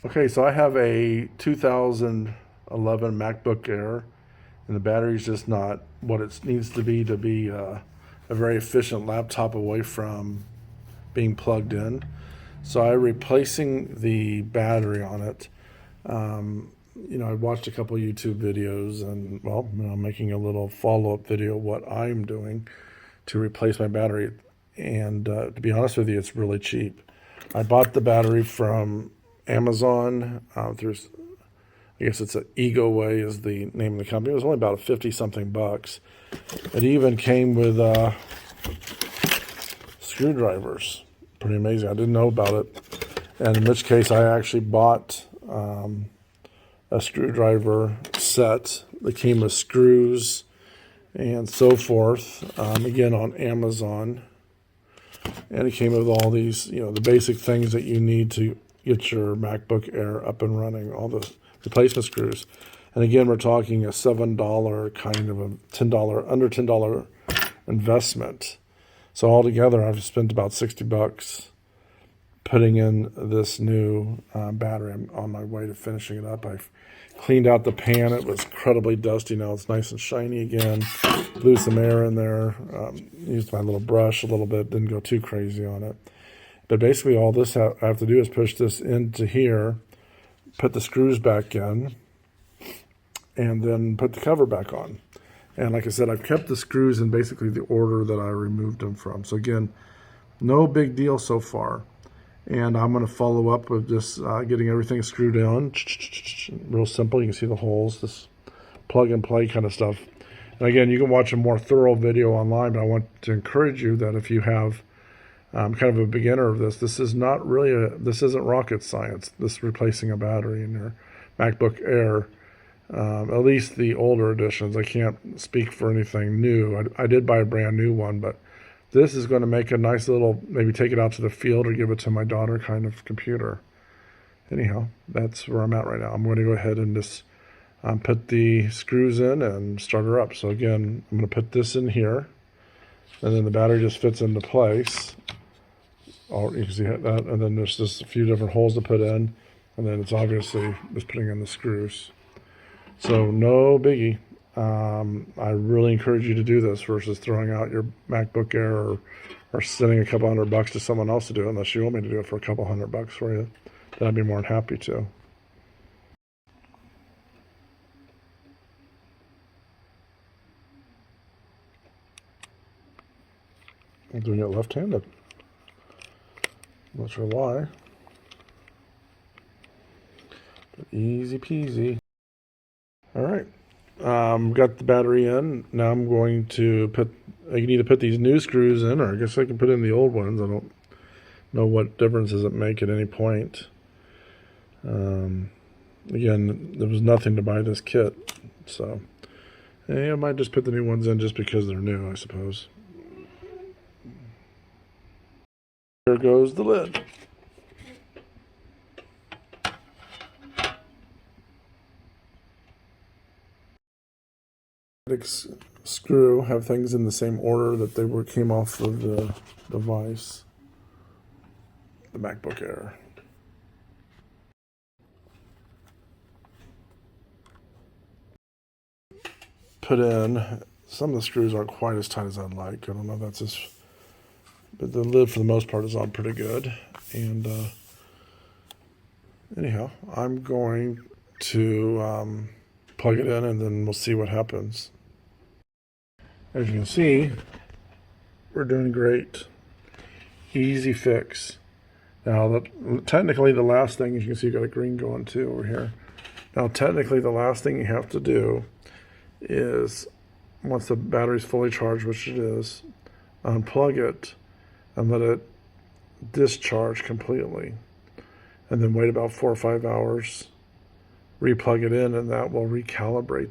Okay, so I have a 2011 MacBook Air, and the battery's just not what it needs to be a very efficient laptop away from being plugged in. So I'm replacing the battery on it. I watched a couple YouTube videos, and well, I'm making a little follow-up video of what I'm doing to replace my battery. And to be honest with you, it's really cheap. I bought the battery from Amazon through, I guess it's a Ego Way is the name of the company. It was only about 50 something bucks. It even came with screwdrivers. Pretty amazing. I didn't know about it. And in which case, I actually bought a screwdriver set that came with screws and so forth. Again, on Amazon. And it came with all these, the basic things that you need to get your MacBook Air up and running, all the replacement screws. And again, we're talking a $7 kind of a under $10 investment. So altogether, I've spent about 60 bucks putting in this new battery. I'm on my way to finishing it up. I've cleaned out the pan. It was incredibly dusty. Now it's nice and shiny again. Blew some air in there. Used my little brush a little bit. Didn't go too crazy on it. But basically all this I have to do is push this into here, put the screws back in, and then put the cover back on. And like I said, I've kept the screws in basically the order that I removed them from. So again, no big deal so far. And I'm going to follow up with just getting everything screwed on. Real simple. You can see the holes, this plug and play kind of stuff. And again, you can watch a more thorough video online, but I want to encourage you that if you have kind of a beginner of this is not really this isn't rocket science, this replacing a battery in your MacBook Air. At least the older editions. I can't speak for anything new. I did buy a brand new one, but this is going to make a nice little, maybe take it out to the field or give it to my daughter kind of computer. Anyhow, that's where I'm at right now. I'm going to go ahead and just put the screws in and start her up. So again, I'm going to put this in here, and then the battery just fits into place. You can see that, and then there's just a few different holes to put in, and then it's obviously just putting in the screws. So no biggie. I really encourage you to do this versus throwing out your MacBook Air or sending a couple $100 to someone else to do it, unless you want me to do it for a couple $100 for you. Then I'd be more than happy to. I'm doing it left-handed. Not sure why. But easy peasy. All right. Got the battery in. Now I'm going to I need to put these new screws in, or I guess I can put in the old ones. I don't know what difference does it make at any point. Again, there was nothing to buy this kit, so I might just put the new ones in just because they're new, I suppose. There goes the lid. Screw have things in the same order that they came off of the device, the MacBook Air. Put in, some of the screws aren't quite as tight as I'd like. I don't know if that's just, but the lid for the most part is on pretty good. And anyhow, I'm going to plug it in, and then we'll see what happens. As you can see, we're doing great. Easy fix. Now, technically the last thing, as you can see, you've got a green going too over here. Now, technically the last thing you have to do is, once the battery's fully charged, which it is, unplug it and let it discharge completely. And then wait about 4 or 5 hours, replug it in, and that will recalibrate